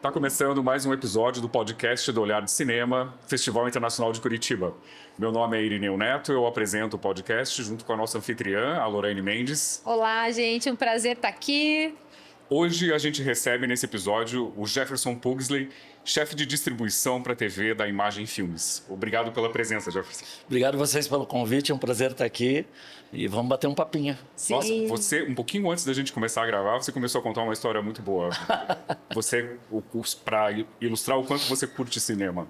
Está começando mais um episódio do podcast do Olhar de Cinema, Festival Internacional de Curitiba. Meu nome é Irineu Neto, eu apresento o podcast junto com a nossa anfitriã, a Lorraine Mendes. Olá, gente, um prazer estar aqui. Hoje a gente recebe nesse episódio o Jefferson Pugsley, chefe de distribuição para TV da Imagem Filmes. Obrigado pela presença, Jefferson. Obrigado a vocês pelo convite, é um prazer estar aqui e vamos bater um papinho. Sim. Nossa, você, um pouquinho antes da gente começar a gravar, você começou a contar uma história muito boa. Para ilustrar o quanto você curte cinema.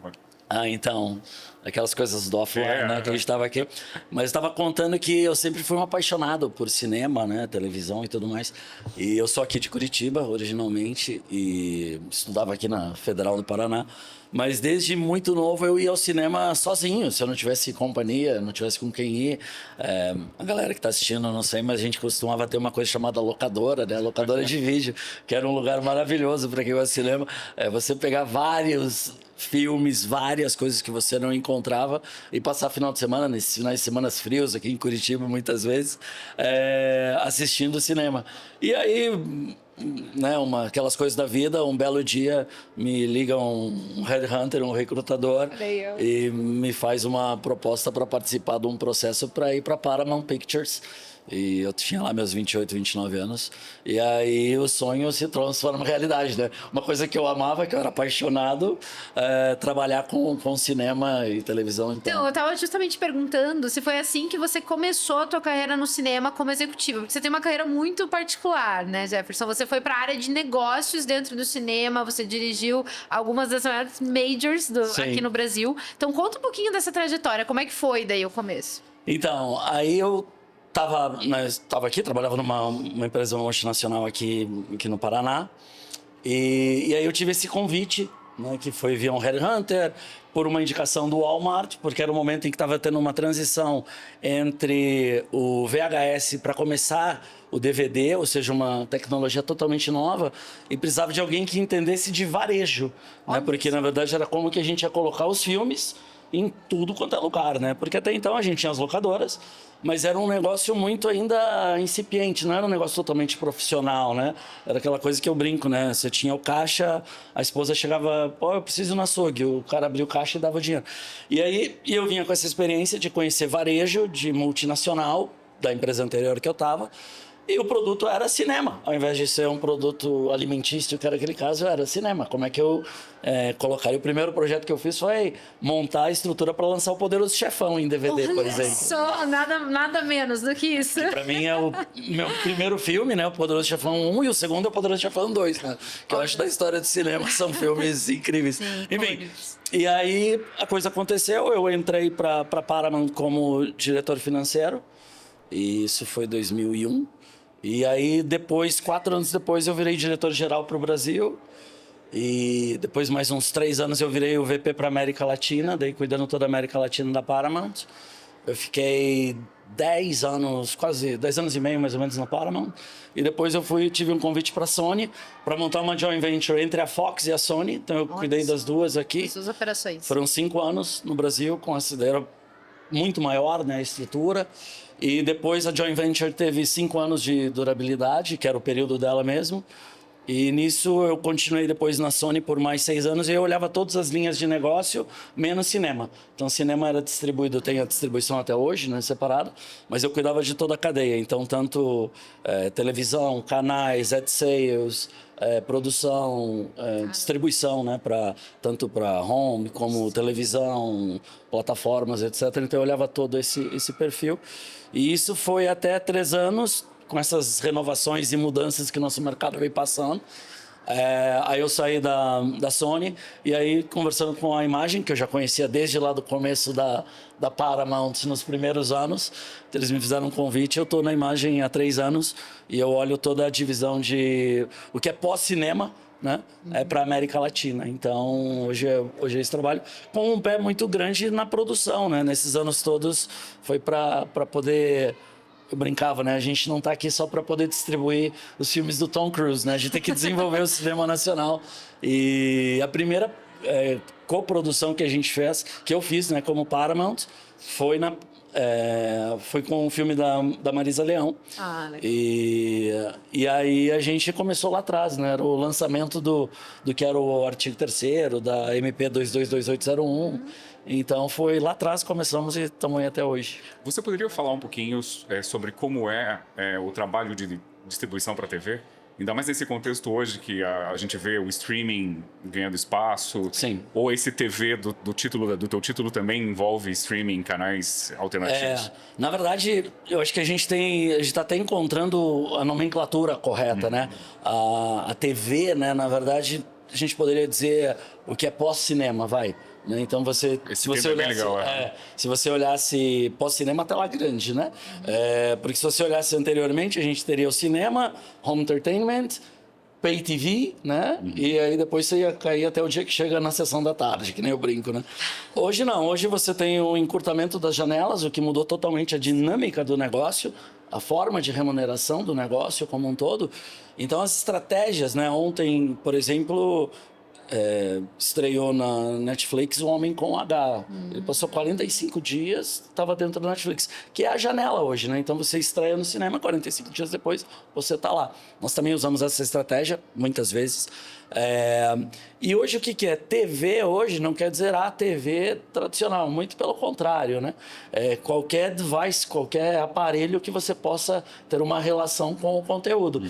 Então, aquelas coisas do offline, né, que a gente estava aqui. Mas estava contando que eu sempre fui um apaixonado por cinema, né, televisão e tudo mais. E eu sou aqui de Curitiba, originalmente, e estudava aqui na Federal do Paraná. Mas desde muito novo eu ia ao cinema sozinho, se eu não tivesse companhia, não tivesse com quem ir. A galera que está assistindo, eu não sei, mas a gente costumava ter uma coisa chamada locadora, né? Locadora de vídeo, que era um lugar maravilhoso para quem vai ao cinema. Você pegar vários filmes, várias coisas que você não encontrava e passar final de semana, nesses finais de semana frios aqui em Curitiba, muitas vezes, assistindo cinema. E aí, né, aquelas coisas da vida, um belo dia me liga um headhunter, um recrutador, e me faz uma proposta para participar de um processo para ir para Paramount Pictures. E eu tinha lá meus 28, 29 anos. E aí o sonho se transforma em realidade, né? Uma coisa que eu amava, que eu era apaixonado, trabalhar com cinema e televisão. Então, eu tava justamente perguntando se foi assim que você começou a tua carreira no cinema como executiva. Porque você tem uma carreira muito particular, né, Jefferson? Você foi pra área de negócios dentro do cinema, você dirigiu algumas das maiores majors aqui no Brasil. Então, conta um pouquinho dessa trajetória. Como é que foi daí o começo? Então, aí eu Tava aqui, trabalhava numa empresa multinacional aqui no Paraná. E aí eu tive esse convite, né, que foi via um headhunter, por uma indicação do Walmart, porque era um momento em que estava tendo uma transição entre o VHS para começar o DVD, ou seja, uma tecnologia totalmente nova, e precisava de alguém que entendesse de varejo, né, porque na verdade era como que a gente ia colocar os filmes em tudo quanto é lugar, né? Porque até então a gente tinha as locadoras, mas era um negócio muito ainda incipiente, não era um negócio totalmente profissional, né? Era aquela coisa que eu brinco, né? Você tinha o caixa, a esposa chegava, pô, eu preciso ir no açougue, o cara abria o caixa e dava o dinheiro. E aí eu vinha com essa experiência de conhecer varejo de multinacional, da empresa anterior que eu estava, e o produto era cinema, ao invés de ser um produto alimentício, que era aquele caso, era cinema. Como é que eu colocaria? O primeiro projeto que eu fiz foi montar a estrutura para lançar o Poderoso Chefão em DVD, por exemplo. Só, nada menos do que isso. Para mim é o meu primeiro filme, né? O Poderoso Chefão 1, e o segundo é o Poderoso Chefão 2, né? Que eu acho da história do cinema, que são filmes incríveis. Sim, enfim, e aí a coisa aconteceu, eu entrei para Paramount como diretor financeiro, e isso foi 2001. E aí, 4 anos depois, eu virei diretor-geral para o Brasil. E depois, mais uns 3 anos, eu virei o VP para América Latina, daí cuidando toda a América Latina da Paramount. Eu fiquei 10 anos, quase 10 anos e meio, mais ou menos, na Paramount. E depois eu tive um convite para a Sony, para montar uma joint venture entre a Fox e a Sony. Então eu cuidei das duas aqui. Suas operações. Foram 5 anos no Brasil, com a era muito maior, né, a estrutura. E depois a joint venture teve 5 anos de durabilidade, que era o período dela mesmo. E nisso eu continuei depois na Sony por mais 6 anos e eu olhava todas as linhas de negócio, menos cinema. Então cinema era distribuído, tem a distribuição até hoje, né, separado, mas eu cuidava de toda a cadeia. Então tanto televisão, canais, ad sales, produção, distribuição, né, tanto para home como televisão, plataformas, etc. Então eu olhava todo esse perfil. E isso foi até 3 anos, com essas renovações e mudanças que o nosso mercado veio passando. Aí eu saí da Sony e aí conversando com a Imagem, que eu já conhecia desde lá do começo da Paramount, nos primeiros anos, eles me fizeram um convite. Eu estou na Imagem há 3 anos e eu olho toda a divisão de o que é pós-cinema, né? Para a América Latina. Então, hoje é esse trabalho com um pé muito grande na produção, né? Nesses anos todos foi para poder... Eu brincava, né? A gente não está aqui só para poder distribuir os filmes do Tom Cruise, né? A gente tem que desenvolver o cinema nacional. E a primeira coprodução que a gente fez, que eu fiz, né, como Paramount, foi foi com o filme da Marisa Leão. Ah, legal. E aí a gente começou lá atrás, né? Era o lançamento do que era o artigo 3º da MP 222801. Então foi lá atrás que começamos e estamos aí até hoje. Você poderia falar um pouquinho sobre como é o trabalho de distribuição para a TV? Ainda mais nesse contexto hoje que a gente vê o streaming ganhando espaço. Sim. Ou esse TV do teu título também envolve streaming em canais alternativos? Na verdade, eu acho que a gente está até encontrando a nomenclatura correta, né? A TV, né? Na verdade, a gente poderia dizer o que é pós-cinema, vai. Né? Então se você olhasse, se você olhasse pós-cinema, tela grande, né? Porque se você olhasse anteriormente, a gente teria o cinema, home entertainment, pay TV, né? E aí depois você ia cair até o dia que chega na sessão da tarde, que nem eu brinco, né? Hoje não, hoje você tem o encurtamento das janelas, o que mudou totalmente a dinâmica do negócio, a forma de remuneração do negócio como um todo. Então as estratégias, né? Ontem, por exemplo, estreou na Netflix O Homem com H. Ele passou 45 dias, estava dentro da Netflix, que é a janela hoje, né? Então você estreia no cinema, 45 dias depois você está lá. Nós também usamos essa estratégia muitas vezes. E hoje o que é? TV hoje não quer dizer a TV tradicional, muito pelo contrário, né? Qualquer device, qualquer aparelho que você possa ter uma relação com o conteúdo.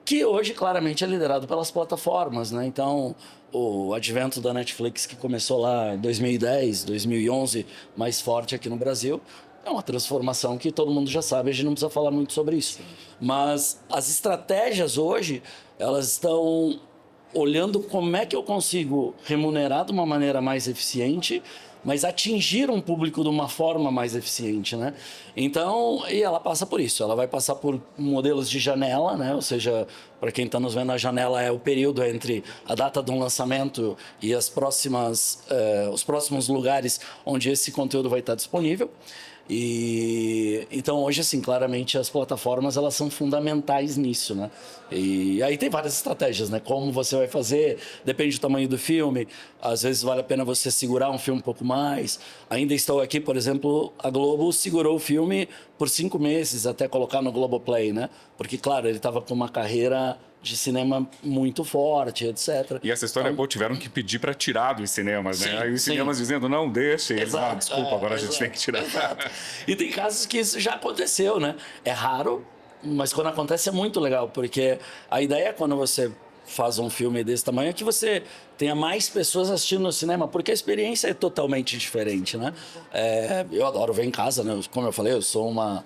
Que hoje claramente é liderado pelas plataformas, né? Então, o advento da Netflix, que começou lá em 2010, 2011, mais forte aqui no Brasil, é uma transformação que todo mundo já sabe, a gente não precisa falar muito sobre isso. Mas as estratégias hoje, elas estão olhando como é que eu consigo remunerar de uma maneira mais eficiente, mas atingir um público de uma forma mais eficiente, né? Então, e ela passa por isso, ela vai passar por modelos de janela, né? Ou seja, para quem está nos vendo, a janela é o período entre a data de um lançamento e os próximos lugares onde esse conteúdo vai estar disponível. E então hoje, assim, claramente as plataformas elas são fundamentais nisso, né? E aí tem várias estratégias, né? Como você vai fazer, depende do tamanho do filme. Às vezes vale a pena você segurar um filme um pouco mais. Ainda estou aqui, por exemplo, a Globo segurou o filme por 5 meses até colocar no Globoplay, né? Porque, claro, ele estava com uma carreira de cinema muito forte, etc. E essa história então, tiveram que pedir para tirar dos cinemas, né? Sim, Aí os cinemas dizendo, não, deixa. E eles, desculpa, agora a gente tem que tirar. Exato. E tem casos que isso já aconteceu, né? É raro, mas quando acontece é muito legal, porque a ideia é quando você faz um filme desse tamanho é que você tenha mais pessoas assistindo no cinema, porque a experiência é totalmente diferente, né? Eu adoro ver em casa, né? Como eu falei, eu sou uma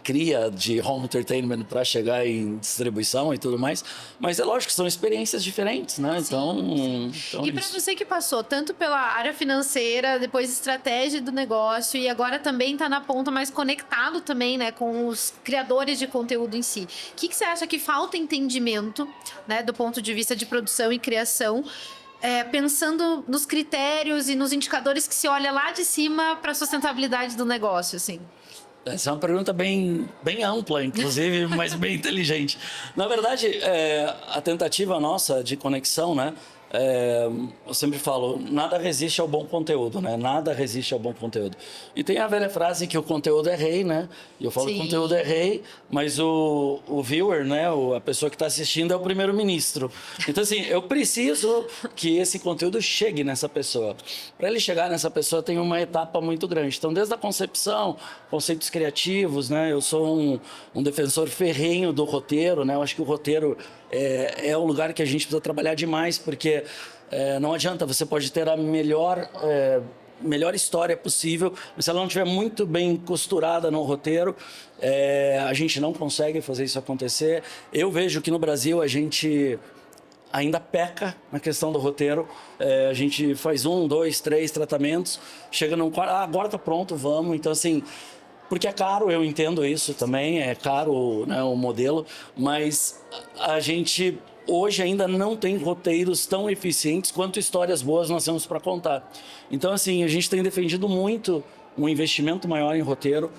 cria de home entertainment para chegar em distribuição e tudo mais, mas é lógico que são experiências diferentes, né? Então E para você que passou tanto pela área financeira, depois estratégia do negócio e agora também está na ponta mais conectado também, né, com os criadores de conteúdo em si. O que você acha que falta entendimento, né, do ponto de vista de produção e criação? Pensando nos critérios e nos indicadores que se olha lá de cima para a sustentabilidade do negócio, assim. Essa é uma pergunta bem ampla, inclusive, mas bem inteligente. Na verdade, a tentativa nossa de conexão, né? Eu sempre falo, nada resiste ao bom conteúdo, né? Nada resiste ao bom conteúdo. E tem a velha frase que o conteúdo é rei, né? E eu falo que o conteúdo é rei, mas o viewer, né? A pessoa que está assistindo é o primeiro-ministro. Então, assim, eu preciso que esse conteúdo chegue nessa pessoa. Para ele chegar nessa pessoa, tem uma etapa muito grande. Então, desde a concepção, conceitos criativos, né? Eu sou um defensor ferrenho do roteiro, né? Eu acho que o roteiro é um lugar que a gente precisa trabalhar demais, porque não adianta, você pode ter a melhor história possível, mas se ela não estiver muito bem costurada no roteiro, a gente não consegue fazer isso acontecer. Eu vejo que no Brasil a gente ainda peca na questão do roteiro. A gente faz 1, 2, 3 tratamentos, chega num quarto, agora tá pronto, vamos. Então, assim, porque é caro, eu entendo isso também, é caro, né, o modelo, mas a gente hoje ainda não tem roteiros tão eficientes quanto histórias boas nós temos para contar. Então, assim, a gente tem defendido muito um investimento maior em roteiro,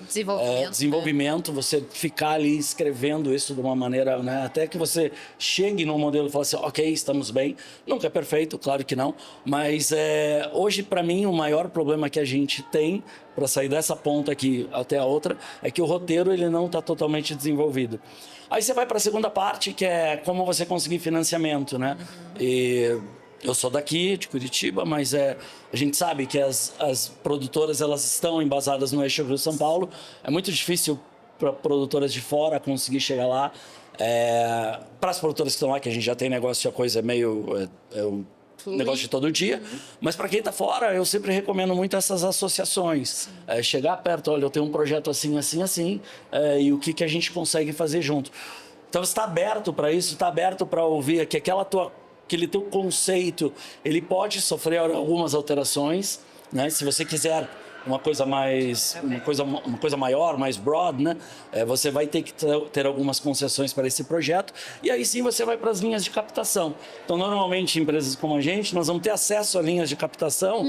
Desenvolvimento, você ficar ali escrevendo isso de uma maneira, né, até que você chegue no modelo e fale assim, ok, estamos bem. Nunca é perfeito, claro que não, mas hoje, para mim, o maior problema que a gente tem para sair dessa ponta aqui até a outra é que o roteiro ele não está totalmente desenvolvido. Aí você vai para a segunda parte, que é como você conseguir financiamento, né? E eu sou daqui, de Curitiba, mas a gente sabe que as produtoras elas estão embasadas no eixo Rio-São Paulo. É muito difícil para produtoras de fora conseguir chegar lá. Para as produtoras que estão lá, que a gente já tem negócio, a coisa é meio... negócio de todo dia, mas para quem está fora, eu sempre recomendo muito essas associações. Chegar perto, olha, eu tenho um projeto assim, assim, assim, e o que a gente consegue fazer junto. Então, você está aberto para isso, está aberto para ouvir que aquele teu conceito, ele pode sofrer algumas alterações, né? Se você quiser uma coisa maior, mais broad, né? Você vai ter que ter algumas concessões para esse projeto e aí sim você vai para as linhas de captação. Então, normalmente, empresas como a gente, nós vamos ter acesso a linhas de captação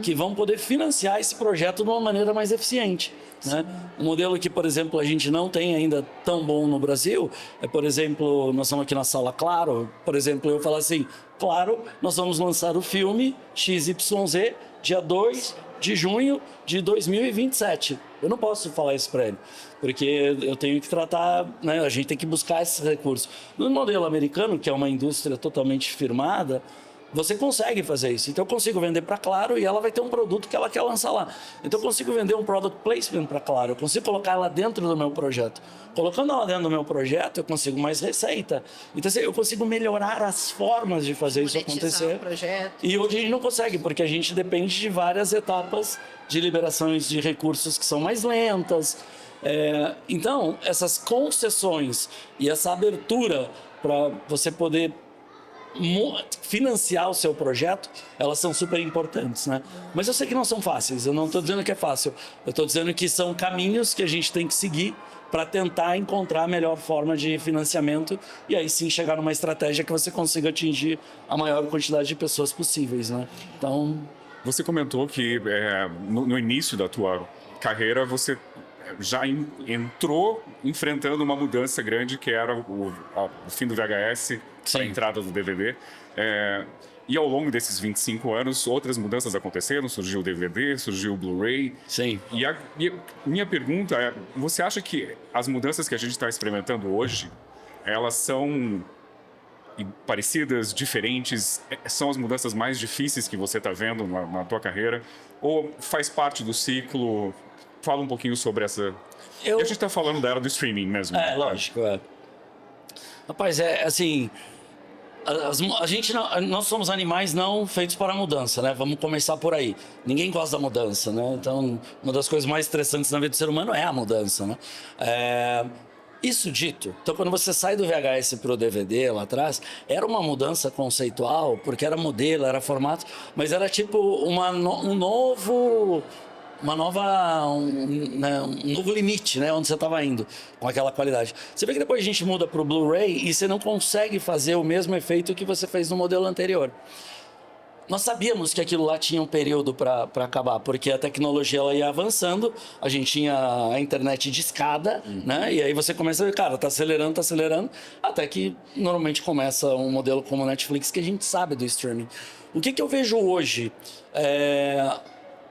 que vão poder financiar esse projeto de uma maneira mais eficiente. Né? Um modelo que, por exemplo, a gente não tem ainda tão bom no Brasil por exemplo, nós estamos aqui na sala Claro, por exemplo, eu falo assim, claro, nós vamos lançar o filme XYZ dia 2 de junho de 2027. Eu não posso falar isso para ele, porque eu tenho que tratar, né, a gente tem que buscar esses recursos. No modelo americano, que é uma indústria totalmente firmada, você consegue fazer isso. Então, eu consigo vender para Claro e ela vai ter um produto que ela quer lançar lá. Então, eu consigo vender um product placement para Claro. Eu consigo colocar ela dentro do meu projeto. Colocando ela dentro do meu projeto, eu consigo mais receita. Então, assim, eu consigo melhorar as formas de fazer isso acontecer. E hoje a gente não consegue, porque a gente depende de várias etapas de liberações de recursos que são mais lentas. Então, essas concessões e essa abertura para você poder financiar o seu projeto, elas são super importantes, né? Mas eu sei que não são fáceis, eu não estou dizendo que é fácil, eu estou dizendo que são caminhos que a gente tem que seguir para tentar encontrar a melhor forma de financiamento e aí sim chegar numa estratégia que você consiga atingir a maior quantidade de pessoas possíveis, né? Então... Você comentou que no início da tua carreira você já entrou enfrentando uma mudança grande que era o fim do VHS para a entrada do DVD. E ao longo desses 25 anos, outras mudanças aconteceram, surgiu o DVD, surgiu o Blu-ray. Sim. E a minha pergunta é, você acha que as mudanças que a gente está experimentando hoje, elas são parecidas, diferentes? São as mudanças mais difíceis que você está vendo na tua carreira? Ou faz parte do ciclo? Fala um pouquinho sobre essa... E a gente está falando da era do streaming mesmo. Lógico, Rapaz, assim... Nós somos animais não feitos para a mudança, né? Vamos começar por aí. Ninguém gosta da mudança, né? Então, uma das coisas mais estressantes na vida do ser humano é a mudança, né? Isso dito, então quando você sai do VHS para o DVD lá atrás, era uma mudança conceitual, porque era modelo, era formato, mas era tipo um novo limite, né, onde você estava indo com aquela qualidade. Você vê que depois a gente muda para o Blu-ray e você não consegue fazer o mesmo efeito que você fez no modelo anterior. Nós sabíamos que aquilo lá tinha um período para acabar, porque a tecnologia ela ia avançando, a gente tinha a internet de escada, né? E aí você começa a ver, cara, tá acelerando, até que normalmente começa um modelo como o Netflix, que a gente sabe do streaming. O que eu vejo hoje?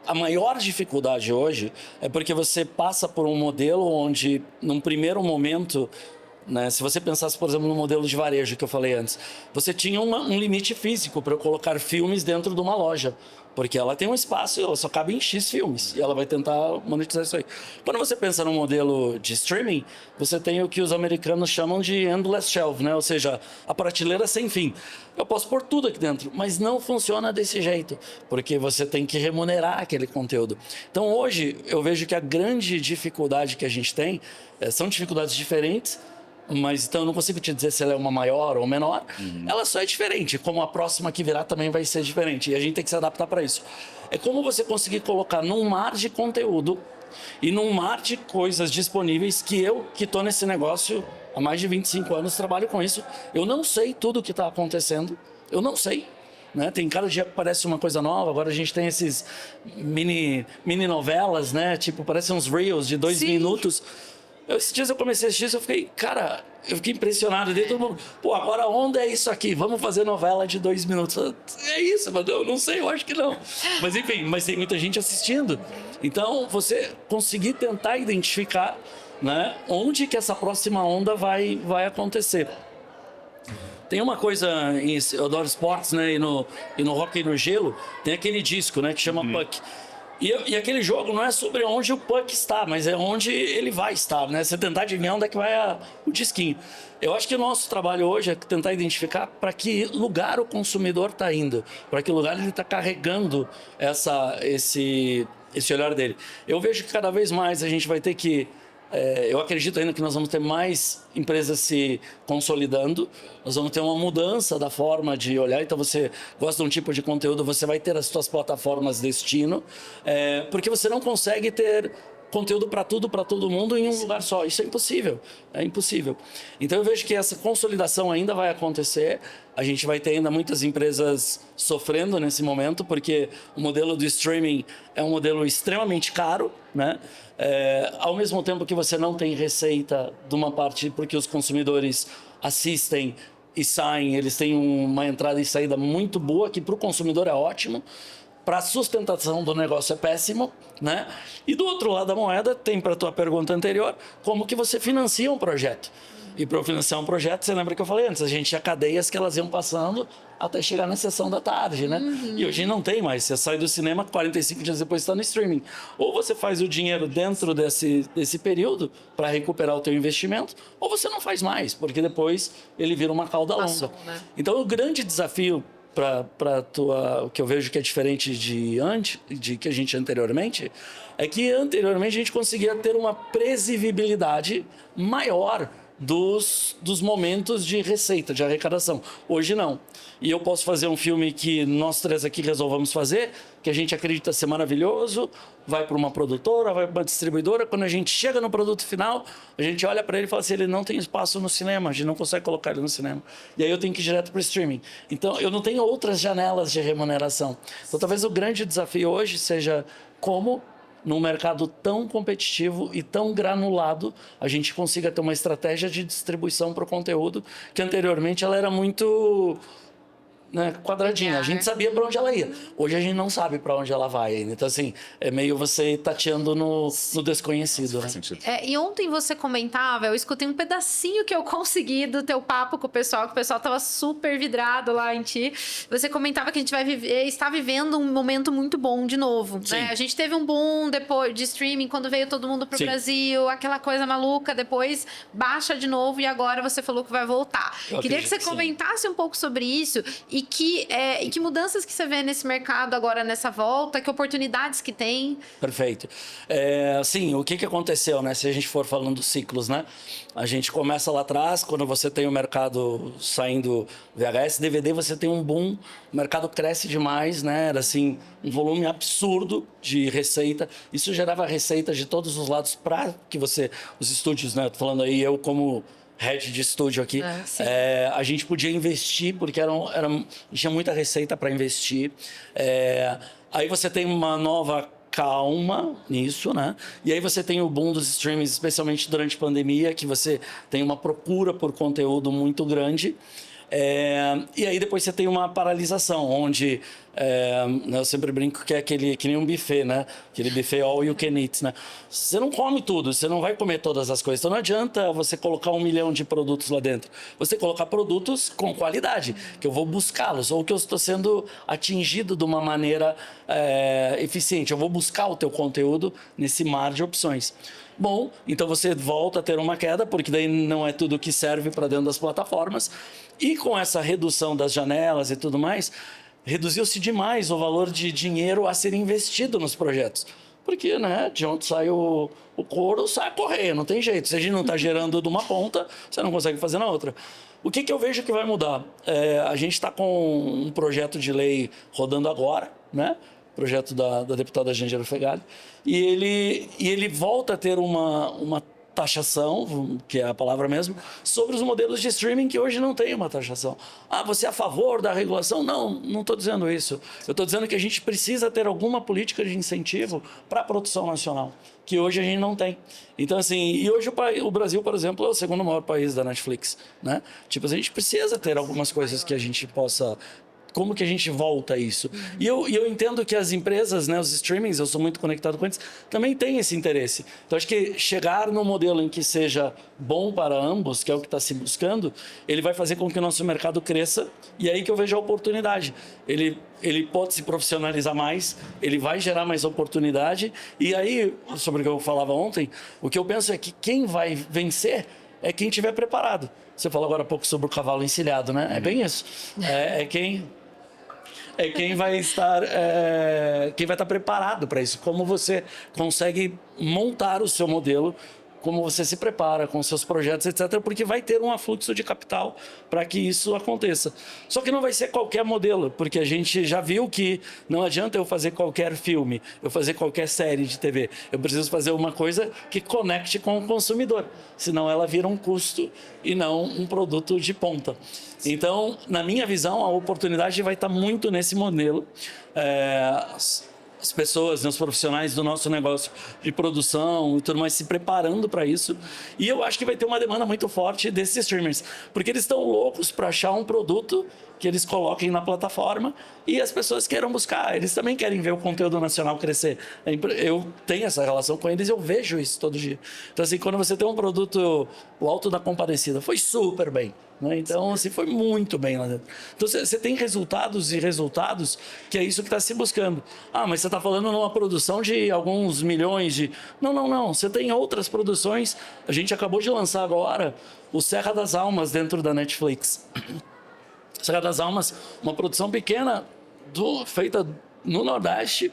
A maior dificuldade hoje é porque você passa por um modelo onde, num primeiro momento, né, se você pensasse, por exemplo, no modelo de varejo que eu falei antes, você tinha um limite físico para eu colocar filmes dentro de uma loja, porque ela tem um espaço e ela só cabe em X filmes, e ela vai tentar monetizar isso aí. Quando você pensa no modelo de streaming, você tem o que os americanos chamam de endless shelf, né? Ou seja, a prateleira sem fim. Eu posso pôr tudo aqui dentro, mas não funciona desse jeito, porque você tem que remunerar aquele conteúdo. Então hoje eu vejo que a grande dificuldade que a gente tem são dificuldades diferentes, mas então eu não consigo te dizer se ela é uma maior ou menor. Ela só é diferente, como a próxima que virá também vai ser diferente, e a gente tem que se adaptar para isso. É como você conseguir colocar num mar de conteúdo e num mar de coisas disponíveis que estou nesse negócio há mais de 25 anos, trabalho com isso. Eu não sei tudo o que está acontecendo, eu não sei. né? Tem cada dia que parece uma coisa nova. Agora a gente tem esses mini novelas, né? Tipo, parecem uns reels de 2 minutos. Esses dias eu comecei a assistir isso, eu fiquei impressionado. Daí todo mundo, pô, agora a onda é isso aqui, vamos fazer novela de 2 minutos. É isso, mas eu não sei, eu acho que não. Mas enfim, mas tem muita gente assistindo. Então, você conseguir tentar identificar, né, onde que essa próxima onda vai acontecer. Tem uma coisa, eu adoro esportes, né, e no hóquei no gelo, tem aquele disco, né, que chama puck. E aquele jogo não é sobre onde o puck está, mas é onde ele vai estar, né? Você tentar adivinhar onde é que vai o disquinho. Eu acho que o nosso trabalho hoje é tentar identificar para que lugar o consumidor está indo, para que lugar ele está carregando esse olhar dele. Eu vejo que cada vez mais a gente vai ter que... eu acredito ainda que nós vamos ter mais empresas se consolidando, nós vamos ter uma mudança da forma de olhar. Então, você gosta de um tipo de conteúdo, você vai ter as suas plataformas destino, porque você não consegue ter conteúdo para tudo, para todo mundo em um lugar só. Isso é impossível, Então, eu vejo que essa consolidação ainda vai acontecer. A gente vai ter ainda muitas empresas sofrendo nesse momento, porque o modelo do streaming é um modelo extremamente caro, né? Ao mesmo tempo que você não tem receita de uma parte, porque os consumidores assistem e saem, eles têm uma entrada e saída muito boa, que para o consumidor é ótimo. Para a sustentação do negócio é péssimo, né? E do outro lado da moeda, tem, para a tua pergunta anterior, como que você financia um projeto. E para financiar um projeto, você lembra que eu falei antes, a gente tinha cadeias que elas iam passando até chegar na sessão da tarde, né? E hoje não tem mais, você sai do cinema, 45 dias depois está no streaming. Ou você faz o dinheiro dentro desse período para recuperar o teu investimento, ou você não faz mais, porque depois ele vira uma cauda longa. Né? Então, o grande desafio o que eu vejo que é diferente de que a gente anteriormente, é que anteriormente a gente conseguia ter uma previsibilidade maior dos momentos de receita, de arrecadação. Hoje não. E eu posso fazer um filme que nós três aqui resolvamos fazer, que a gente acredita ser maravilhoso, vai para uma produtora, vai para uma distribuidora. Quando a gente chega no produto final, a gente olha para ele e fala assim, ele não tem espaço no cinema, a gente não consegue colocar ele no cinema. E aí eu tenho que ir direto para o streaming. Então, eu não tenho outras janelas de remuneração. Então, talvez o grande desafio hoje seja como, num mercado tão competitivo e tão granulado, a gente consiga ter uma estratégia de distribuição para o conteúdo, que anteriormente ela era muito... né, quadradinha. A gente sabia para onde ela ia. Hoje a gente não sabe para onde ela vai ainda. Então, assim, é meio você tateando no desconhecido. Né? E ontem você comentava, eu escutei um pedacinho que eu consegui do teu papo com o pessoal, que o pessoal tava super vidrado lá em ti. Você comentava que a gente está vivendo um momento muito bom de novo. Né? A gente teve um boom depois de streaming, quando veio todo mundo pro Brasil, aquela coisa maluca, depois baixa de novo e agora você falou que vai voltar. Queria que você comentasse um pouco sobre isso e que mudanças que você vê nesse mercado agora, nessa volta, que oportunidades que tem. Perfeito. Sim, o que aconteceu, né? Se a gente for falando dos ciclos, né? A gente começa lá atrás, quando você tem o mercado saindo VHS, DVD, você tem um boom, o mercado cresce demais, né? Era assim, um volume absurdo de receita. Isso gerava receita de todos os lados para que os estúdios, né? Tô falando aí, eu como head de estúdio aqui, a gente podia investir, porque tinha muita receita para investir. Aí você tem uma nova calma nisso, né? E aí você tem o boom dos streamings, especialmente durante a pandemia, que você tem uma procura por conteúdo muito grande. E aí depois você tem uma paralisação, onde eu sempre brinco que é que nem um buffet, né? Aquele buffet all you can eat, né? Você não come tudo, você não vai comer todas as coisas. Então não adianta você colocar 1 milhão de produtos lá dentro. Você colocar produtos com qualidade, que eu vou buscá-los, ou que eu estou sendo atingido de uma maneira eficiente. Eu vou buscar o teu conteúdo nesse mar de opções. Bom, então você volta a ter uma queda, porque daí não é tudo que serve para dentro das plataformas. E com essa redução das janelas e tudo mais, reduziu-se demais o valor de dinheiro a ser investido nos projetos. Porque, né, de onde sai o couro, sai a correia, não tem jeito. Se a gente não está gerando de uma ponta, você não consegue fazer na outra. O que eu vejo que vai mudar? A gente está com um projeto de lei rodando agora, né? Projeto da deputada Jandira Fegali, e ele volta a ter uma taxação, que é a palavra mesmo, sobre os modelos de streaming que hoje não tem uma taxação. Ah, você é a favor da regulação? Não estou dizendo isso. Eu estou dizendo que a gente precisa ter alguma política de incentivo para a produção nacional, que hoje a gente não tem. Então, assim, e hoje o Brasil, por exemplo, é o segundo maior país da Netflix, né? Tipo, a gente precisa ter algumas coisas que a gente possa... Como que a gente volta a isso? E eu entendo que as empresas, né, os streamings, eu sou muito conectado com eles, também têm esse interesse. Então, acho que chegar num modelo em que seja bom para ambos, que é o que está se buscando, ele vai fazer com que o nosso mercado cresça, e é aí que eu vejo a oportunidade. Ele pode se profissionalizar mais, ele vai gerar mais oportunidade, e aí, sobre o que eu falava ontem, o que eu penso é que quem vai vencer é quem estiver preparado. Você falou agora há pouco sobre o cavalo encilhado, né? É bem isso. Quem vai estar preparado para isso. Como você consegue montar o seu modelo, como você se prepara com seus projetos, etc. Porque vai ter um afluxo de capital para que isso aconteça. Só que não vai ser qualquer modelo, porque a gente já viu que não adianta eu fazer qualquer filme, eu fazer qualquer série de TV. Eu preciso fazer uma coisa que conecte com o consumidor, senão ela vira um custo e não um produto de ponta. Então, na minha visão, a oportunidade vai estar muito nesse modelo. As pessoas, né, os profissionais do nosso negócio de produção e tudo mais se preparando para isso. E eu acho que vai ter uma demanda muito forte desses streamers, porque eles estão loucos para achar um produto que eles coloquem na plataforma e as pessoas queiram buscar. Eles também querem ver o conteúdo nacional crescer. Eu tenho essa relação com eles, eu vejo isso todo dia. Então, assim, quando você tem um produto, o Alto da Compadecida, foi super bem. Né? Então, assim, foi muito bem lá dentro. Então, você tem resultados e resultados, que é isso que está se buscando. Ah, mas você está falando numa produção de alguns milhões de... Não. Você tem outras produções. A gente acabou de lançar agora o Serra das Almas dentro da Netflix. Serra das Almas, uma produção pequena feita no Nordeste,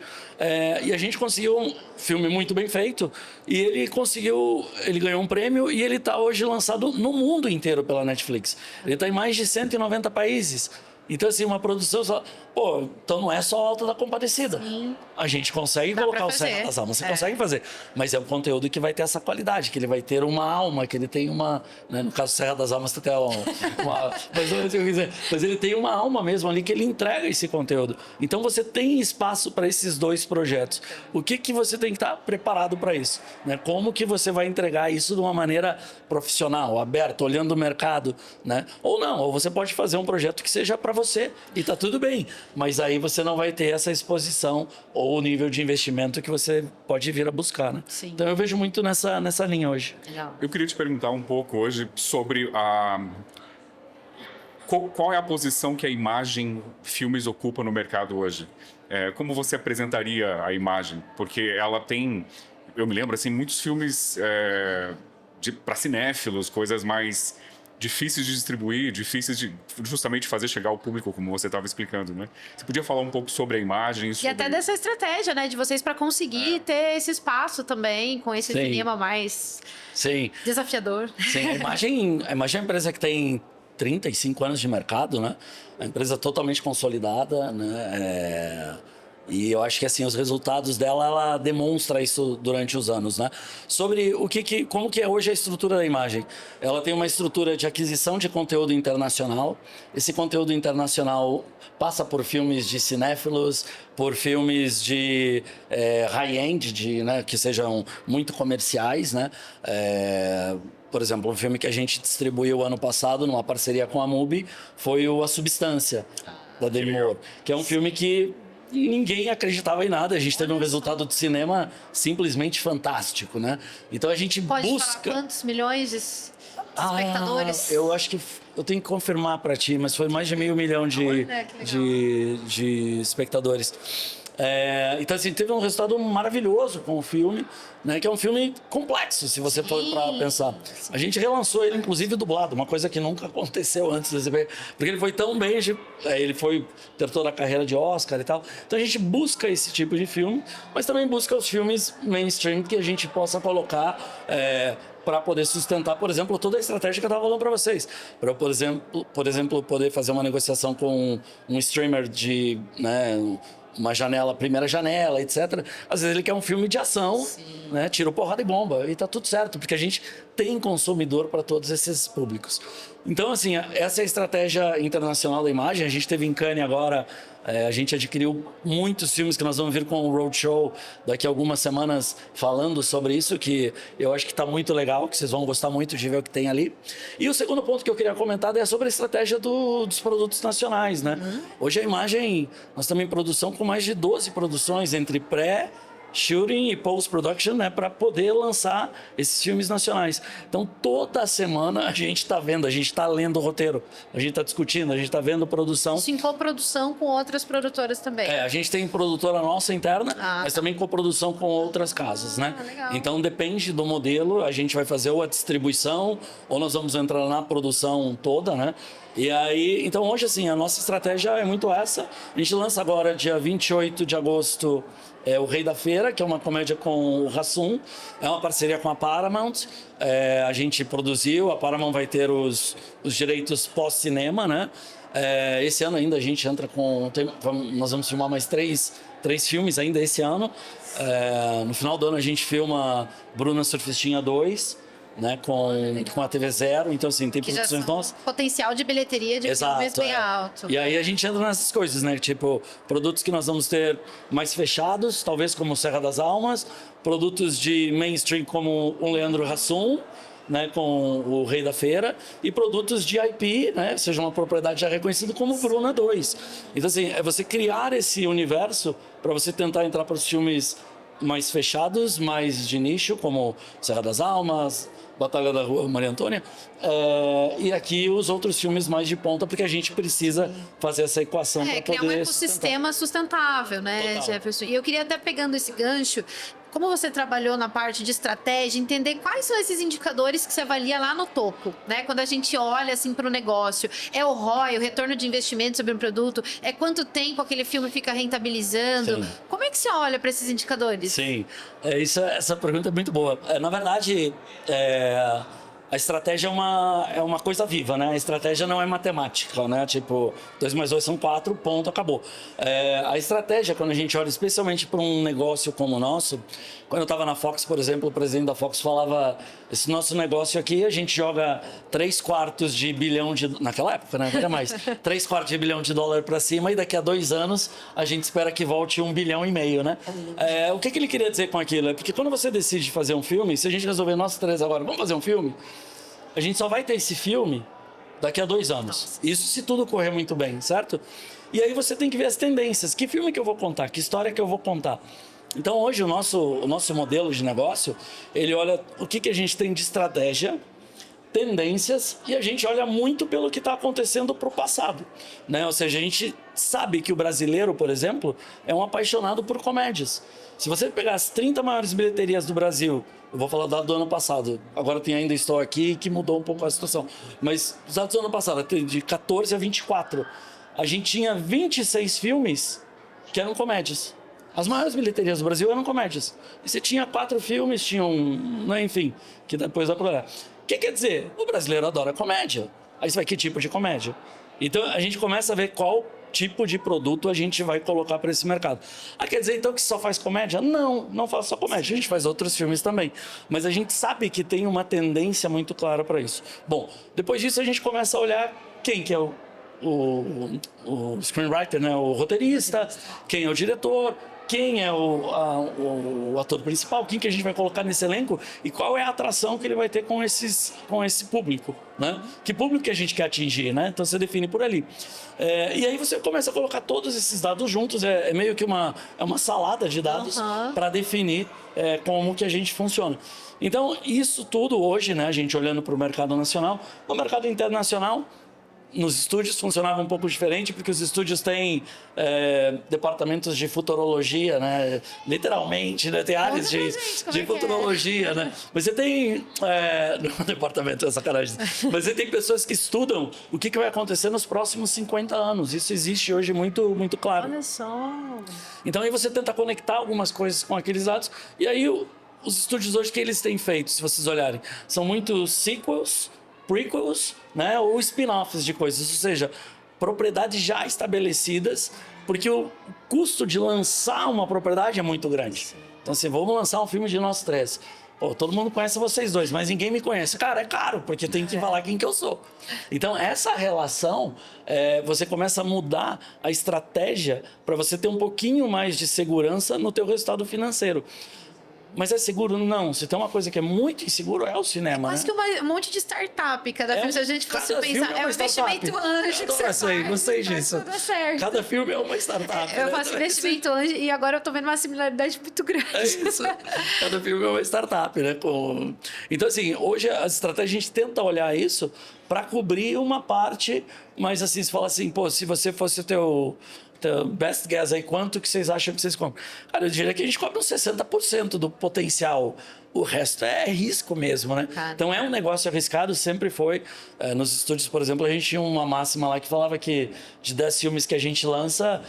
e a gente conseguiu um filme muito bem feito, e ele ganhou um prêmio e ele está hoje lançado no mundo inteiro pela Netflix. Ele está em mais de 190 países. Então, assim, uma produção só... Pô, então não é só Alto da Compadecida. Sim. A gente consegue colocar o Serra das Almas, você consegue fazer. Mas é um conteúdo que vai ter essa qualidade, que ele vai ter uma alma, que ele tem uma... Né? No caso, Serra das Almas, tem uma mas ele tem uma alma mesmo ali, que ele entrega esse conteúdo. Então, você tem espaço para esses dois projetos. O que você tem que estar preparado para isso? Né? Como que você vai entregar isso de uma maneira profissional, aberta, olhando o mercado? Né? Ou não, ou você pode fazer um projeto que seja para você e tá tudo bem, mas aí você não vai ter essa exposição ou o nível de investimento que você pode vir a buscar, né? Sim. Então eu vejo muito nessa linha hoje. Legal. Eu queria te perguntar um pouco hoje sobre qual é a posição que a imagem filmes ocupa no mercado hoje. Como você apresentaria a imagem? Porque ela tem, eu me lembro assim, muitos filmes para cinéfilos, coisas mais difíceis de distribuir, difíceis de justamente fazer chegar ao público, como você estava explicando, né? Você podia falar um pouco sobre a imagem? E até dessa estratégia, né? De vocês para conseguir ter esse espaço também, com esse cinema mais desafiador. Sim, a imagem é uma empresa que tem 35 anos de mercado, né? É uma empresa totalmente consolidada, né? E eu acho que assim os resultados dela, ela demonstra isso durante os anos, né? Sobre como que é hoje a estrutura da imagem. Ela tem uma estrutura de aquisição de conteúdo internacional. Esse conteúdo internacional passa por filmes de cinéfilos, por filmes de high-end, né? Que sejam muito comerciais, né? Por exemplo, um filme que a gente distribuiu ano passado numa parceria com a MUBI foi A Substância, da Demi Moore, que é um filme que ninguém acreditava em nada. A gente teve um resultado de cinema simplesmente fantástico, né? Então a gente Pode busca... falar quantos milhões de espectadores? Eu acho que... Eu tenho que confirmar para ti, mas foi mais de 500 mil de espectadores. Então, assim, teve um resultado maravilhoso com o filme, né? Que é um filme complexo, se você for para pensar. A gente relançou ele, inclusive, dublado, uma coisa que nunca aconteceu antes desse filme, porque ele foi tão bem, ele ter toda a carreira de Oscar e tal. Então, a gente busca esse tipo de filme, mas também busca os filmes mainstream que a gente possa colocar para poder sustentar, por exemplo, toda a estratégia que eu estava falando para vocês. Para eu, por exemplo, poder fazer uma negociação com um streamer de... Né, uma janela, primeira janela, etc. Às vezes ele quer um filme de ação, né? Tiro, porrada e bomba, e tá tudo certo, porque a gente tem consumidor para todos esses públicos. Então, assim, essa é a estratégia internacional da imagem. A gente teve em Cannes agora, a gente adquiriu muitos filmes que nós vamos vir com o Roadshow daqui a algumas semanas falando sobre isso, que eu acho que está muito legal, que vocês vão gostar muito de ver o que tem ali. E o segundo ponto que eu queria comentar é sobre a estratégia dos produtos nacionais, né? Hoje a imagem, nós estamos em produção com mais de 12 produções entre shooting e post-production, né, para poder lançar esses filmes nacionais. Então, toda semana a gente está vendo, a gente está lendo o roteiro, a gente está discutindo, a gente está vendo produção. Isso em coprodução com outras produtoras também. A gente tem produtora nossa interna, mas também coprodução com outras casas, né? Legal. Então, depende do modelo, a gente vai fazer ou a distribuição, ou nós vamos entrar na produção toda, né? E aí, então hoje, assim, a nossa estratégia é muito essa. A gente lança agora, dia 28 de agosto, O Rei da Feira, que é uma comédia com o Hassum. É uma parceria com a Paramount. A gente produziu, a Paramount vai ter os direitos pós-cinema, né? Esse ano ainda a gente entra com... nós vamos filmar mais três filmes ainda esse ano. No final do ano a gente filma Bruna Surfistinha 2, né, com a TV Zero, então assim, tem produções nossas. Potencial de bilheteria de filmes bem alto. E aí a gente entra nessas coisas, né, tipo, produtos que nós vamos ter mais fechados, talvez como Serra das Almas, produtos de mainstream como o Leandro Hassum, né, com o Rei da Feira, e produtos de IP, né, seja uma propriedade já reconhecida como Bruna 2. Então assim, é você criar esse universo para você tentar entrar para os filmes mais fechados, mais de nicho, como Serra das Almas, Batalha da Rua Maria Antônia, e aqui os outros filmes mais de ponta, porque a gente precisa fazer essa equação para poder criar um ecossistema sustentável, né, Total. Jefferson? E eu queria até, pegando esse gancho, como você trabalhou na parte de estratégia, entender quais são esses indicadores que você avalia lá no topo, né? Quando a gente olha assim para o negócio, é o ROI, o retorno de investimento sobre um produto, é quanto tempo aquele filme fica rentabilizando. Sim. Como é que você olha para esses indicadores? Sim, essa pergunta é muito boa. Na verdade, a estratégia é uma coisa viva, né? A estratégia não é matemática, né? Tipo, 2 mais 2 são 4, ponto, acabou. A estratégia, quando a gente olha especialmente para um negócio como o nosso, quando eu estava na Fox, por exemplo, o presidente da Fox falava, esse nosso negócio aqui, a gente joga 3/4 de bilhão naquela época, né? Não era mais. 3/4 de bilhão de dólar para cima e daqui a 2 anos a gente espera que volte 1,5 bilhão, né? O que ele queria dizer com aquilo? É porque quando você decide fazer um filme, se a gente resolver nós três agora, vamos fazer um filme, a gente só vai ter esse filme daqui a 2 anos. Isso se tudo correr muito bem, certo? E aí você tem que ver as tendências. Que filme que eu vou contar? Que história que eu vou contar? Então hoje o nosso modelo de negócio, ele olha o que a gente tem de estratégia, tendências, e a gente olha muito pelo que está acontecendo para o passado, né? Ou seja, a gente sabe que o brasileiro, por exemplo, é um apaixonado por comédias. Se você pegar as 30 maiores bilheterias do Brasil, eu vou falar do ano passado, agora tem Ainda Estou Aqui, que mudou um pouco a situação, mas os dados do ano passado, de 14 a 24, a gente tinha 26 filmes que eram comédias. As maiores bilheterias do Brasil eram comédias. E você tinha 4 filmes, enfim, que depois vai pro olhar. O que quer dizer? O brasileiro adora comédia. Aí você vai, que tipo de comédia? Então a gente começa a ver qual tipo de produto a gente vai colocar para esse mercado. Quer dizer então que só faz comédia? Não faz só comédia, a gente faz outros filmes também. Mas a gente sabe que tem uma tendência muito clara para isso. Bom, depois disso a gente começa a olhar quem que é o screenwriter, né? O roteirista, quem é o diretor, quem é o ator principal, quem que a gente vai colocar nesse elenco e qual é a atração que ele vai ter com esse público, né? Que público que a gente quer atingir, né? Então você define por ali. E aí você começa a colocar todos esses dados juntos, é meio que uma salada de dados para definir como que a gente funciona. Então isso tudo hoje, né? A gente olhando para o mercado nacional, no mercado internacional, nos estúdios funcionava um pouco diferente, porque os estúdios têm departamentos de futurologia, né? Literalmente, né? Tem áreas de futurologia, né? Mas você tem... no departamento, é sacanagem. Mas você tem pessoas que estudam o que vai acontecer nos próximos 50 anos. Isso existe hoje muito, muito claro. Olha só! Então aí você tenta conectar algumas coisas com aqueles dados. E aí os estúdios hoje, que eles têm feito, se vocês olharem, são muitos sequels, prequels, né, ou spin-offs de coisas, ou seja, propriedades já estabelecidas Porque o custo de lançar uma propriedade é muito grande. Então, assim, vamos lançar um filme de nós três. Pô, todo mundo conhece vocês dois, mas ninguém me conhece. Cara, é caro, porque tem que falar quem que eu sou. Então, essa relação, você começa a mudar a estratégia para você ter um pouquinho mais de segurança no teu resultado financeiro. Mas é seguro? Não. Se tem uma coisa que é muito inseguro, é o cinema, Quase né? que um monte de startup. Cada filme, se a gente fosse cada pensar, filme é um uma startup. investimento anjo que você faz. Gostei pra disso. tudo dar certo. Cada filme é uma startup. Eu né? faço investimento anjo e agora eu tô vendo uma similaridade muito grande. É isso. Cada filme é uma startup, né? Então, assim, hoje a estratégia, a gente tenta olhar isso para cobrir uma parte, mas assim, você fala assim, pô, se você fosse o teu best guess aí, quanto que vocês acham que vocês compram? Cara, eu diria que a gente cobra uns 60% do potencial. O resto é risco mesmo, né? Cara. Então é um negócio arriscado, sempre foi. Nos estúdios, por exemplo, a gente tinha uma máxima lá que falava que de 10 filmes que a gente lança,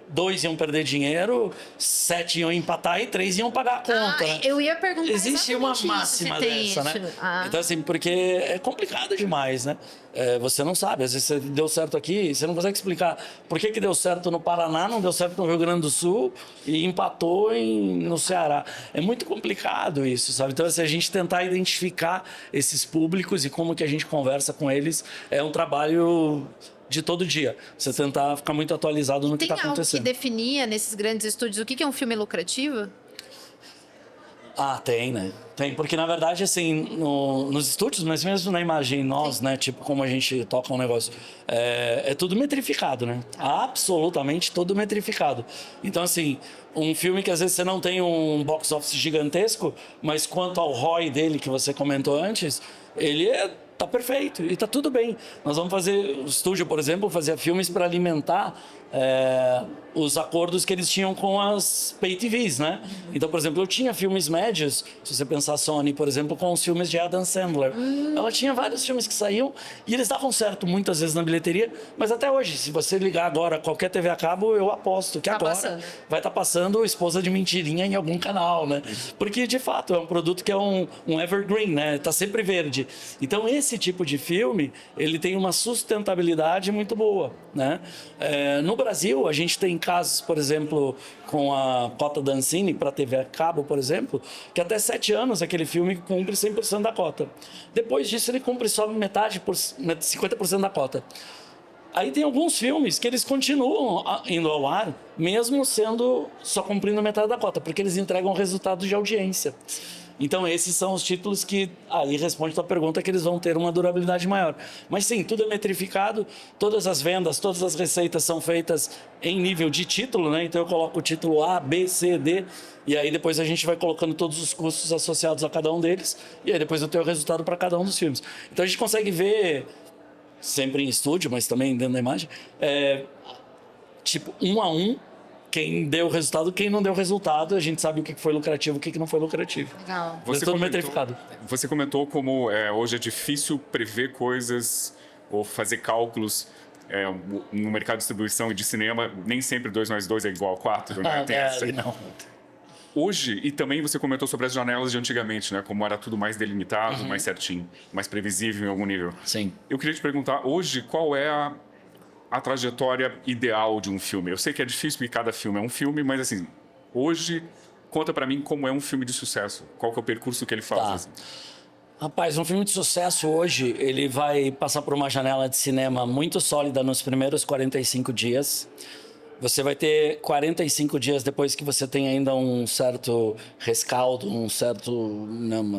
2 iam perder dinheiro, 7 iam empatar e 3 iam pagar a conta. Né? Eu ia perguntar Existe uma exatamente máxima isso, se tem dessa, isso. né? Ah. Então, assim, porque é complicado demais, né? Você não sabe, às vezes você deu certo aqui, você não consegue explicar por que deu certo no Paraná, não deu certo no Rio Grande do Sul e empatou no Ceará. É muito complicado isso, sabe? Então, assim, a gente tentar identificar esses públicos e como que a gente conversa com eles é um trabalho de todo dia. Você tentar ficar muito atualizado no que está Tem algo que acontecendo. definia nesses grandes estúdios o que é um filme lucrativo? Ah, tem, né? Tem, porque na verdade, assim, nos estúdios, mas mesmo na imagem, nós, né, tipo, como a gente toca um negócio, é tudo metrificado, né? Absolutamente tudo metrificado. Então, assim, um filme que às vezes você não tem um box office gigantesco, mas quanto ao ROI dele, que você comentou antes, ele tá perfeito e tá tudo bem. Nós vamos fazer, o estúdio, por exemplo, fazia filmes para alimentar os acordos que eles tinham com as pay TVs, né? Então, por exemplo, eu tinha filmes médios, se você pensar a Sony, por exemplo, com os filmes de Adam Sandler. Ela tinha vários filmes que saíam e eles davam certo muitas vezes na bilheteria, mas até hoje, se você ligar agora qualquer TV a cabo, eu aposto que agora vai estar passando Esposa de Mentirinha em algum canal, né? Porque, de fato, é um produto que é um evergreen, né? Tá sempre verde. Então, esse tipo de filme, ele tem uma sustentabilidade muito boa, né? No Brasil, a gente tem casos, por exemplo, com a cota da Ancine para TV a cabo, por exemplo, que até 7 anos aquele filme cumpre 100% da cota. Depois disso, ele cumpre só 50% da cota. Aí tem alguns filmes que eles continuam indo ao ar, mesmo sendo só cumprindo metade da cota, porque eles entregam resultados de audiência. Então, esses são os títulos que aí responde a tua pergunta, que eles vão ter uma durabilidade maior. Mas sim, tudo é metrificado, todas as vendas, todas as receitas são feitas em nível de título, né? Então eu coloco o título A, B, C, D, e aí depois a gente vai colocando todos os custos associados a cada um deles, e aí depois eu tenho o resultado para cada um dos filmes. Então a gente consegue ver, sempre em estúdio, mas também dentro da imagem, tipo, 1 a 1, quem deu resultado, quem não deu resultado, a gente sabe o que foi lucrativo, o que não foi lucrativo. Legal. Tudo metrificado. Você comentou como hoje é difícil prever coisas ou fazer cálculos no mercado de distribuição e de cinema. Nem sempre 2 mais 2 é igual a 4, né? Não. Hoje, e também você comentou sobre as janelas de antigamente, né? Como era tudo mais delimitado, mais certinho, mais previsível em algum nível. Sim. Eu queria te perguntar, hoje, qual é a trajetória ideal de um filme? Eu sei que é difícil porque cada filme é um filme, mas assim, hoje, conta pra mim como é um filme de sucesso. Qual que é o percurso que ele faz? Tá. Assim? Rapaz, um filme de sucesso hoje, ele vai passar por uma janela de cinema muito sólida nos primeiros 45 dias. Você vai ter 45 dias depois que você tem ainda um certo rescaldo,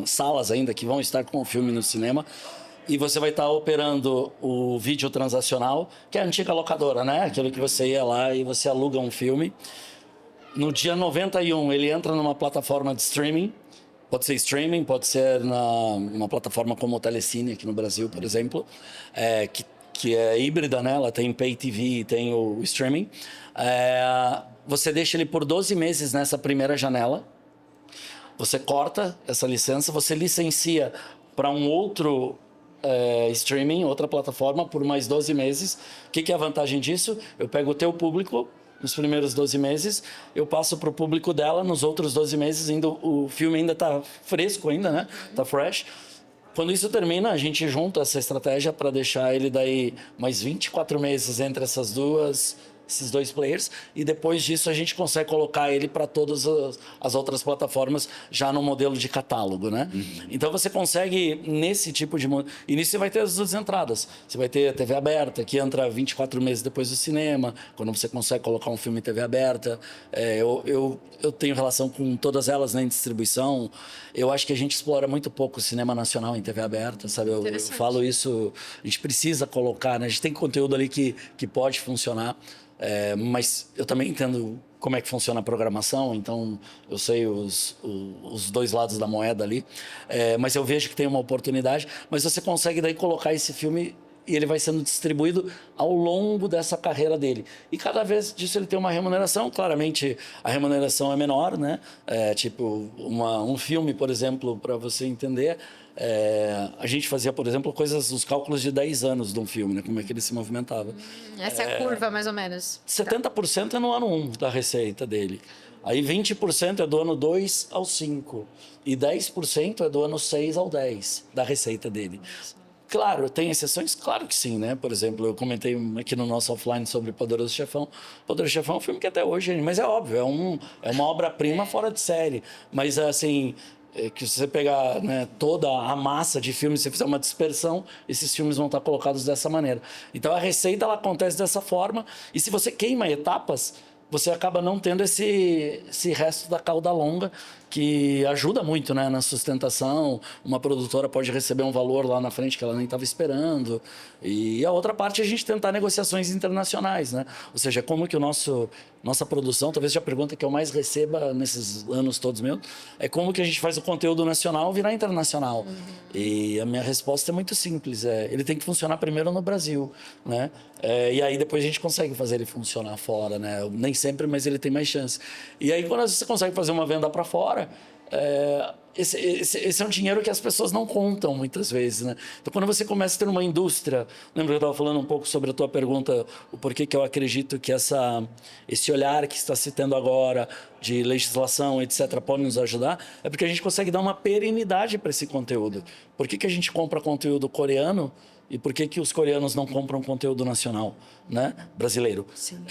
salas ainda que vão estar com o filme no cinema. E você vai estar operando o vídeo transacional, que é a antiga locadora, né? Aquilo que você ia lá e você aluga um filme. No dia 91, ele entra numa plataforma de streaming. Pode ser streaming, pode ser numa plataforma como o Telecine, aqui no Brasil, por exemplo, que é híbrida, né? Ela tem Pay TV e tem o streaming. Você deixa ele por 12 meses nessa primeira janela. Você corta essa licença, você licencia para um outro streaming, outra plataforma, por mais 12 meses. O que é a vantagem disso? Eu pego o teu público nos primeiros 12 meses, eu passo para o público dela nos outros 12 meses, o filme ainda está fresco, ainda, né? Tá fresh. Quando isso termina, a gente junta essa estratégia para deixar ele daí mais 24 meses entre essas duas esses dois players, e depois disso a gente consegue colocar ele para todas as outras plataformas já no modelo de catálogo, né? Então você consegue nesse tipo de... E nisso você vai ter as duas entradas. Você vai ter a TV aberta, que entra 24 meses depois do cinema, quando você consegue colocar um filme em TV aberta. Eu tenho relação com todas elas, né, em distribuição. Eu acho que a gente explora muito pouco o cinema nacional em TV aberta, sabe? Eu falo isso, a gente precisa colocar, né? A gente tem conteúdo ali que pode funcionar. Mas eu também entendo como é que funciona a programação, então eu sei os dois lados da moeda ali, mas eu vejo que tem uma oportunidade, mas você consegue daí colocar esse filme e ele vai sendo distribuído ao longo dessa carreira dele. E cada vez disso ele tem uma remuneração, claramente a remuneração é menor, né? Tipo, um filme, por exemplo, para você entender... a gente fazia, por exemplo, os cálculos de 10 anos de um filme, né? Como é que ele se movimentava. Essa é a curva, mais ou menos. 70% é no ano 1 da receita dele. Aí 20% é do ano 2 ao 5. E 10% é do ano 6 ao 10 da receita dele. Claro, tem exceções? Claro que sim, né? Por exemplo, eu comentei aqui no nosso offline sobre Poderoso Chefão. Poderoso Chefão é um filme que até hoje... Mas é óbvio, é uma obra-prima fora de série. Mas, assim... que se você pegar, né, toda a massa de filmes, se você fizer uma dispersão, esses filmes vão estar colocados dessa maneira. Então a receita ela acontece dessa forma, e se você queima etapas, você acaba não tendo esse resto da cauda longa, que ajuda muito, né, na sustentação. Uma produtora pode receber um valor lá na frente que ela nem estava esperando. E a outra parte é a gente tentar negociações internacionais, né? Ou seja, como que nossa produção, talvez seja a pergunta que eu mais receba nesses anos todos meus, é como que a gente faz o conteúdo nacional virar internacional. E a minha resposta é muito simples, ele tem que funcionar primeiro no Brasil, né? E aí depois a gente consegue fazer ele funcionar fora, né? Nem sempre, mas ele tem mais chance. E aí quando você consegue fazer uma venda para fora, esse é um dinheiro que as pessoas não contam muitas vezes, né? Então, quando você começa a ter uma indústria... Lembra que eu estava falando um pouco sobre a tua pergunta, o porquê que eu acredito que esse olhar que está se tendo agora de legislação, etc., pode nos ajudar? É porque a gente consegue dar uma perenidade para esse conteúdo. Por que a gente compra conteúdo coreano e por que os coreanos não compram conteúdo nacional, né? Brasileiro? Sim.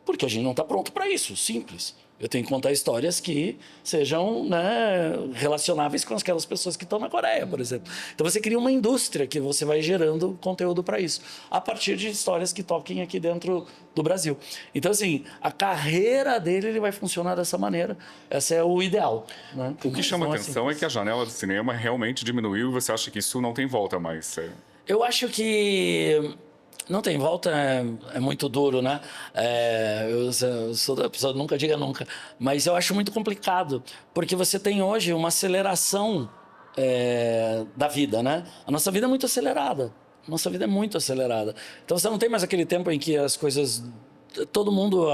Porque a gente não está pronto para isso, simples. Eu tenho que contar histórias que sejam, né, relacionáveis com aquelas pessoas que estão na Coreia, por exemplo. Então você cria uma indústria que você vai gerando conteúdo para isso, a partir de histórias que toquem aqui dentro do Brasil. Então, assim, a carreira dele ele vai funcionar dessa maneira. Esse é o ideal, né? O que chama atenção é que a janela do cinema realmente diminuiu e você acha que isso não tem volta mais. Eu acho que... Não tem volta, é muito duro, né? Eu sou da pessoa nunca diga nunca. Mas eu acho muito complicado, porque você tem hoje uma aceleração da vida, né? A nossa vida é muito acelerada. Nossa vida é muito acelerada. Então você não tem mais aquele tempo em que as coisas... Todo mundo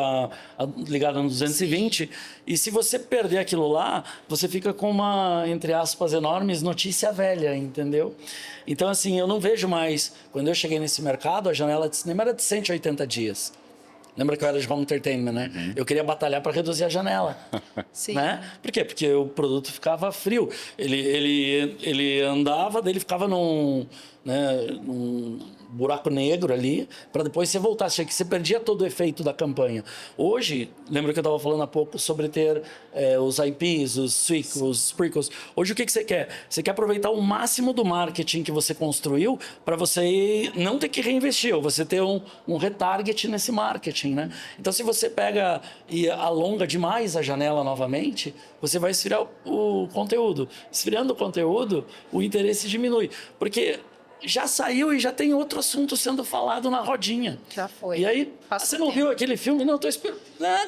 ligado no 220, e se você perder aquilo lá, você fica com uma, entre aspas, enormes notícia velha, entendeu? Então, assim, eu não vejo mais... Quando eu cheguei nesse mercado, a janela de cinema era de 180 dias. Lembra que eu era de home entertainment, né? Eu queria batalhar para reduzir a janela. Sim. Né? Por quê? Porque o produto ficava frio. Ele andava, daí ele ficava num buraco negro ali, para depois você voltar. Achei que você perdia todo o efeito da campanha. Hoje, lembra que eu estava falando há pouco sobre ter os IPs, os sequels, os prequels. Hoje o que você quer? Você quer aproveitar o máximo do marketing que você construiu para você não ter que reinvestir, ou você ter um retarget nesse marketing, né? Então, se você pega e alonga demais a janela novamente, você vai esfriar o conteúdo. Esfriando o conteúdo, o interesse diminui. Porque já saiu e já tem outro assunto sendo falado na rodinha. Já foi. E aí, você não viu aquele filme? Não, estou esperando.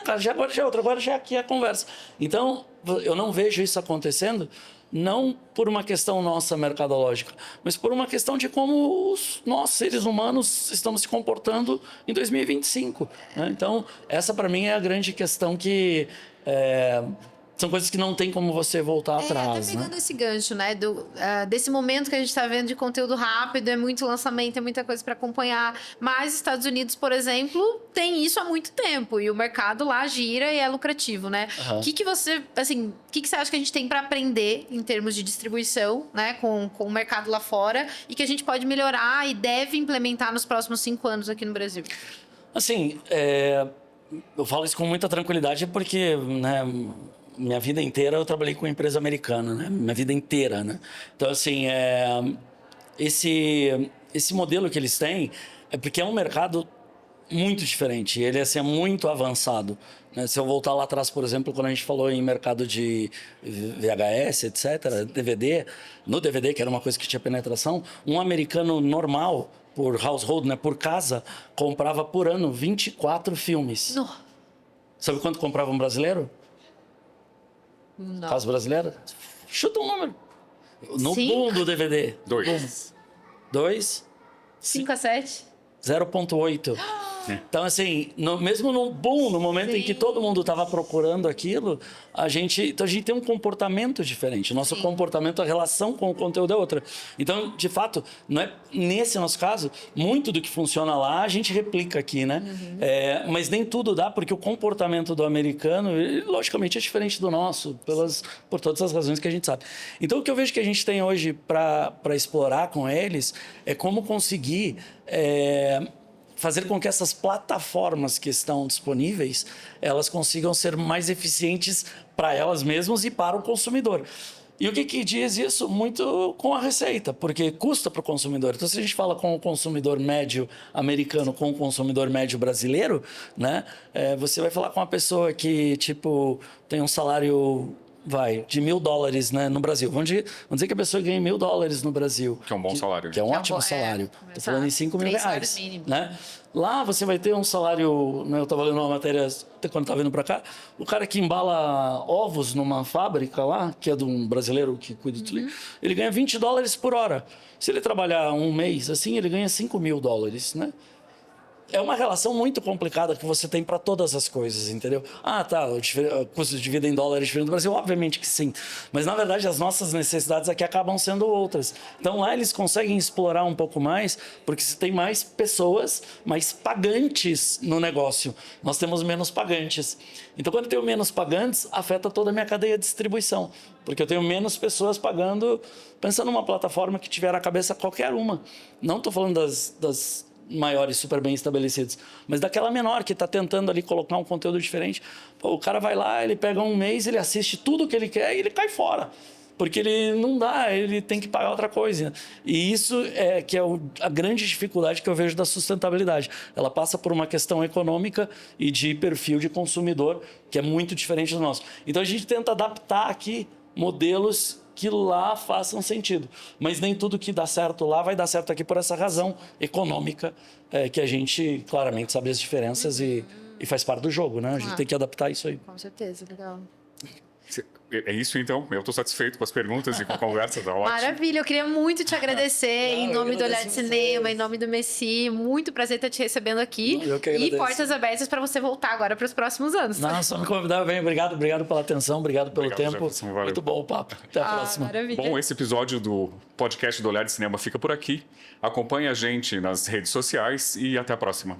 Cara, agora já é outro, agora já é aqui a conversa. Então, eu não vejo isso acontecendo, não por uma questão nossa mercadológica, mas por uma questão de como nós, seres humanos, estamos se comportando em 2025. Né? Então, essa para mim é a grande questão que... são coisas que não tem como você voltar atrás, até pegando né? esse gancho, né, desse momento que a gente está vendo de conteúdo rápido, é muito lançamento, é muita coisa para acompanhar, mas Estados Unidos, por exemplo, tem isso há muito tempo, e o mercado lá gira e é lucrativo, né? O que você, assim, o que você acha que a gente tem para aprender em termos de distribuição, né, com o mercado lá fora, e que a gente pode melhorar e deve implementar nos próximos 5 anos aqui no Brasil? Assim, eu falo isso com muita tranquilidade porque, né, minha vida inteira eu trabalhei com empresa americana, né? Minha vida inteira, né? Então, assim, esse modelo que eles têm é porque é um mercado muito diferente. Ele assim, é muito avançado, né? Se eu voltar lá atrás, por exemplo, quando a gente falou em mercado de VHS, etc., DVD, no DVD, que era uma coisa que tinha penetração, um americano normal, por household, né, por casa, comprava por ano 24 filmes. Não. Sabe quanto comprava um brasileiro? Não. Casa brasileira? Chuta um número. No Sim. boom do DVD. 2. 2, 5 a 7? 0,8. Então, assim, mesmo no boom, no momento em que Sim. todo mundo estava procurando aquilo, a gente tem um comportamento diferente. Nosso Sim. comportamento, a relação com o conteúdo é outra. Então, de fato, não é nesse nosso caso, muito do que funciona lá a gente replica aqui, né? Mas nem tudo dá, porque o comportamento do americano, ele, logicamente, é diferente do nosso, por todas as razões que a gente sabe. Então, o que eu vejo que a gente tem hoje para explorar com eles é como conseguir fazer com que essas plataformas que estão disponíveis, elas consigam ser mais eficientes para elas mesmas e para o consumidor. E o que diz isso? Muito com a receita, porque custa para o consumidor. Então, se a gente fala com o consumidor médio americano, com o consumidor médio brasileiro, né, você vai falar com uma pessoa que, tipo, tem um salário de $1.000, né, no Brasil. Vamos dizer que a pessoa ganha $1.000 no Brasil. Que é um bom salário. Que é um ótimo salário. Estou falando em R$5.000. Né? Lá você vai ter um salário, né, eu estava lendo uma matéria quando estava vindo para cá, o cara que embala ovos numa fábrica lá, que é de um brasileiro que cuida disso ali, ele ganha $20 por hora. Se ele trabalhar um mês assim, ele ganha $5.000, né? É uma relação muito complicada que você tem para todas as coisas, entendeu? O custo de vida em dólar é diferente do Brasil, obviamente que sim. Mas, na verdade, as nossas necessidades aqui acabam sendo outras. Então, lá eles conseguem explorar um pouco mais, porque você tem mais pessoas, mais pagantes no negócio. Nós temos menos pagantes. Então, quando eu tenho menos pagantes, afeta toda a minha cadeia de distribuição. Porque eu tenho menos pessoas pagando, pensando numa plataforma que tiver a cabeça qualquer uma. Não estou falando das maiores super bem estabelecidos, mas daquela menor que está tentando ali colocar um conteúdo diferente. Pô, o cara vai lá, ele pega um mês, ele assiste tudo que ele quer e ele cai fora, porque ele não dá, ele tem que pagar outra coisa. E isso é a grande dificuldade que eu vejo da sustentabilidade. Ela passa por uma questão econômica e de perfil de consumidor que é muito diferente do nosso. Então a gente tenta adaptar aqui modelos que lá façam sentido. Mas nem tudo que dá certo lá vai dar certo aqui por essa razão econômica, que a gente claramente sabe as diferenças e faz parte do jogo, né? A gente tem que adaptar isso aí. Com certeza, legal. É isso, então. Eu estou satisfeito com as perguntas e com a conversa. Tá ótimo. Maravilha, eu queria muito te agradecer em nome do Olhar de Cinema, em nome do Messi. Muito prazer estar te recebendo aqui. Eu que E agradeço. portas abertas para você voltar agora para os próximos anos. Não, só me convidar bem. Obrigado pela atenção, obrigado pelo Obrigado, tempo. Jefferson, valeu. Muito bom o papo. Até a próxima. Maravilha. Bom, esse episódio do podcast do Olhar de Cinema fica por aqui. Acompanhe a gente nas redes sociais e até a próxima.